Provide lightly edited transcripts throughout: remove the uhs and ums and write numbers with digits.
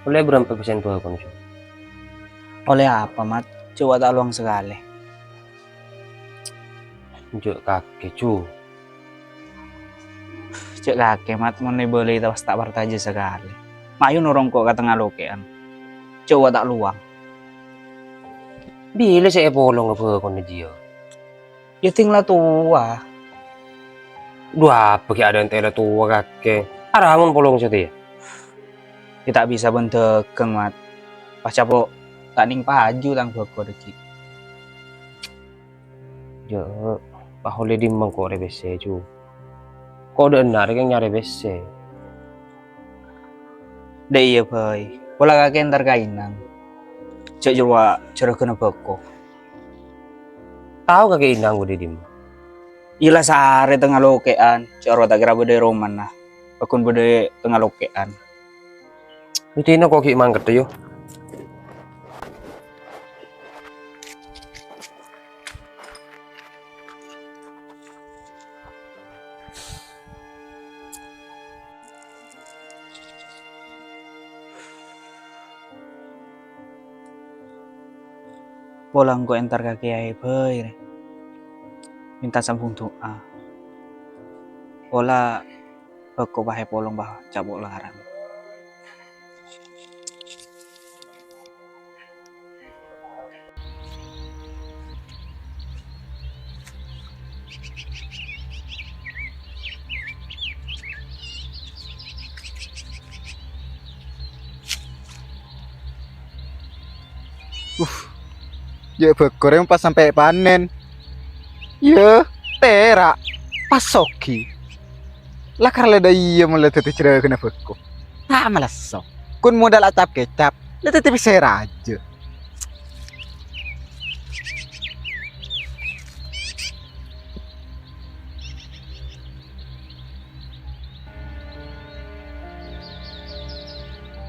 Oleh berapa persen tuh akun? Oleh apa, Mat? Coba tak luang sekali. Juk kakek cu. Cek kakek, Mat, mau beli tak bertaja sekali. Mayu nurong kok kata ngalokean. Coba tak luang. Bila saya polong apa akun dia? Ya tinggal tua. Dua apa ada yang tela tua kakek? Ada amun polong saya dia. Ya tak bisa bentekeng, Mat. Pas capo tak ning paju tang boko deki. Ya, pak oleh dimang kok rebese cu. Kok udah enak yang nyari bese. Dek iya, boy. Pola kakek ntar kainan. Cek jua cerah kena boko. Tahu kakek inang gue di Ila sehari tengah lokean. Cek ro tak kira bede roman nah. Akun bede tengah lokean. Itu ini kok kayak mangket yo. Pola engko entar kakek ai, boy. Minta sambung doa. Pola beko bahe polong bah cabuk larang. Ya bagore pas sampai panen. Ya terak pas sogi. Lah karena ada iya mulai tadi cerita kena beko. Tak malas sok. Kun modal acap kecap. Lihat tadi bisa aja.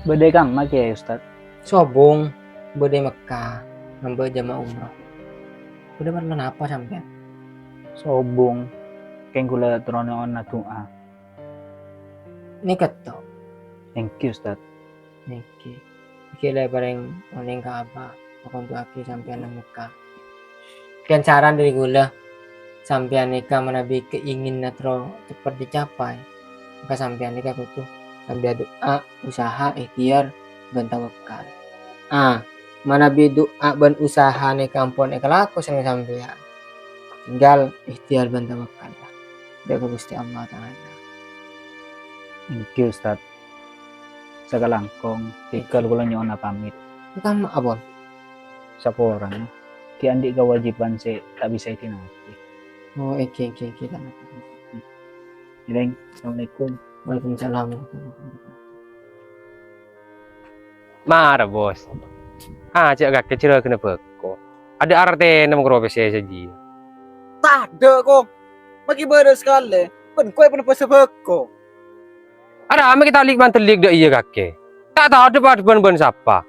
Bede kang mak ya Ustaz. Sobong bode Mekah nambah jamaah umroh. Udah malam apa sampean? Sobong keng kula trono on doa. Ini ketok. Thank you Ustaz. Niki. Iki le bareng oneng ka apa? Aku untuk aki sampean nang Mekah. Kian saran dari gula sampean nikah menabi keinginan natro cepat dicapai. Maka sampean nikah kudu sambil doa, usaha, ikhtiar, dan tawakal. Menabi doa dan usaha nikah ampun ikhlaku sama sampean. Tinggal ikhtiar dan tawakal lah. Dari Gusti Allah Ta'ala. Thank you Ustaz. Sakalangkong tikal kula nyon pamit. Bukan abon. Saporan. Ki andi kewajiban se tak bisa itinati. Oh, iki. Ileng, Assalamualaikum. Waalaikumsalam. Marah bos. Cek kakek cerita kena beko. Ada arti nama kerobes saya saja. Tak ada kok. Bagi beres sekali. Pun kue pun pas beko. Ada ame kita lik mantelik dah iya kakek. Tak tahu depan ban siapa.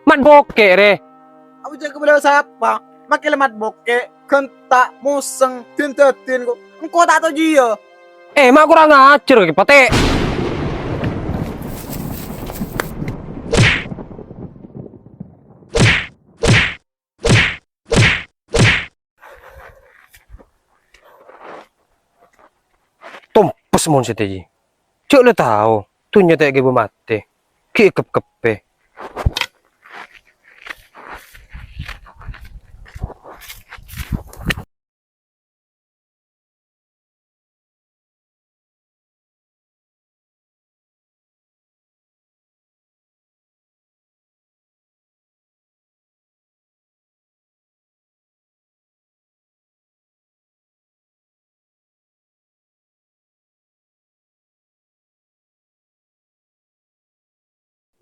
Man bokek re. Aku jaga beliau siapa? Makin lemat bokek. Kentak museng. Tintetin kok. Engkau tak tahu dia. Mak kurang ngajar ke pate. Tompes mon seteji. Cuk le tahu. Tunya tak gebe mate. Ki kepe.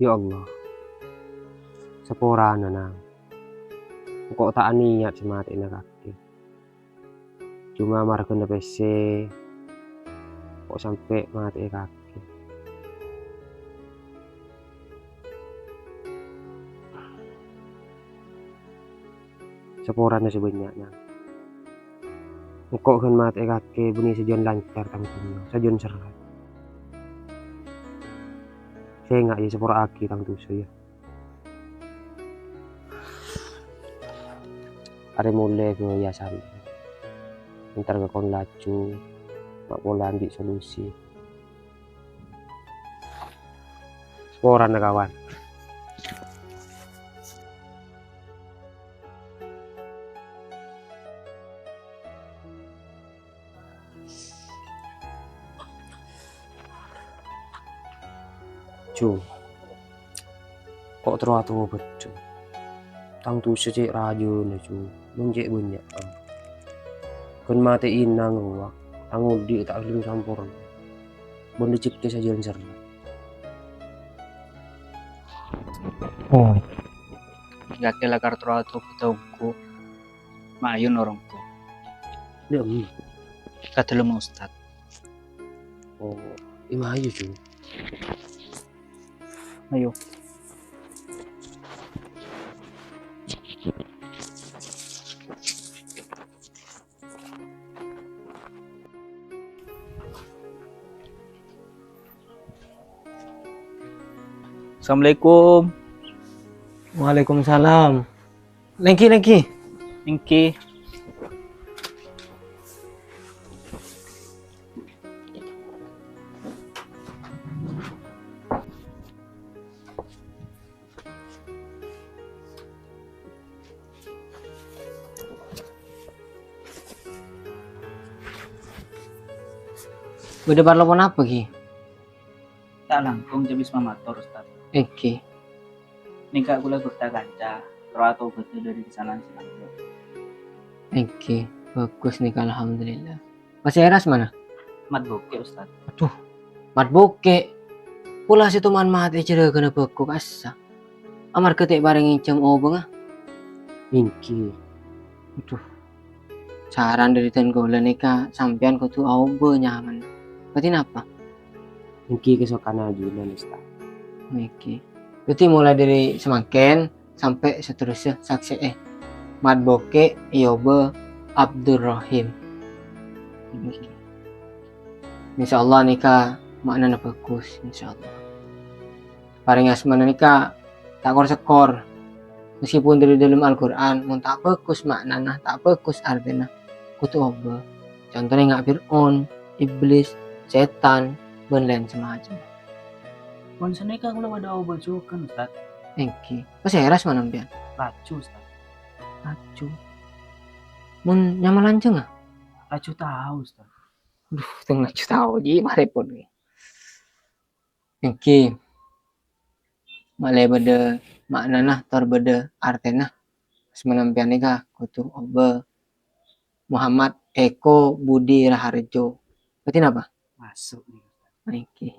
Ya Allah. Sepurana nang. Kok tak niat semati nak kakek. Cuma marga PC. Kok sampai mati kaki. Sepurana sebenarnya. Kok kan mati kaki bunyi sejon lancar tampungnya. Sejon serat. Kayak nggak ya sepura aki tang tuh ya. Ada mulai ke yayasan. Ntar ke kon lacu, mak pola ambil solusi. Sporan kawan. Cu, kok terlalu betul. Tang tu secik raja na cu, menjek banyak. Kan mati inang gua, tang udi tak belum sampur. Benda cipta saja yang serba. Oh, Gak kela kartu atau kutauku. Mayun orang ko. Dem, Kata lu mau ustad. oh, ima aja cu. Ayo. Assalamualaikum. Waalaikumsalam. Lagi. Engki. Udah parlo pon apa ki? Tak langkung jabis mamator ustad. Oke. Nika kula gurta kanca. Atau betul dari kesalahan silang. Oke. Bagus nih alhamdulillah. Masih Eras mana? Mat boke ustad. Mat boke. Pula si tuman mati cere kena bekuk asa. Amar ketik bareng incem obeng ah. Inki, Aduh. Saran dari ten gola nika sampean ko tu obe nyaman. Berarti apa? inki kesokan aja dan ustad. Oke. Berarti mulai dari semangken sampai seterusnya saksi Mat boke Iyobe Abdurrahim. Insya Allah nikah maknanya bagus insya Allah. Paling asmana nikah tak sekor. Meskipun dari dalam Al-Quran mun tak bagus maknanya tak bagus artinya kutu oba. Contohnya nggak Fir'aun, iblis, setan, dan lain semacam. Pon senika kula wada obat kan ustad. Engki. Pas Eras mana pian? Lacu ustad. Acu. Mun nyaman lanceng ah? Lacu tahu ustad. Tengah tahu ji marepot ni. Engki. Malay beda maknana tor beda artena. Semenampian nikah kutu oba Muhammad Eko Budi Raharjo. Berarti apa? Masuk nih. Engki.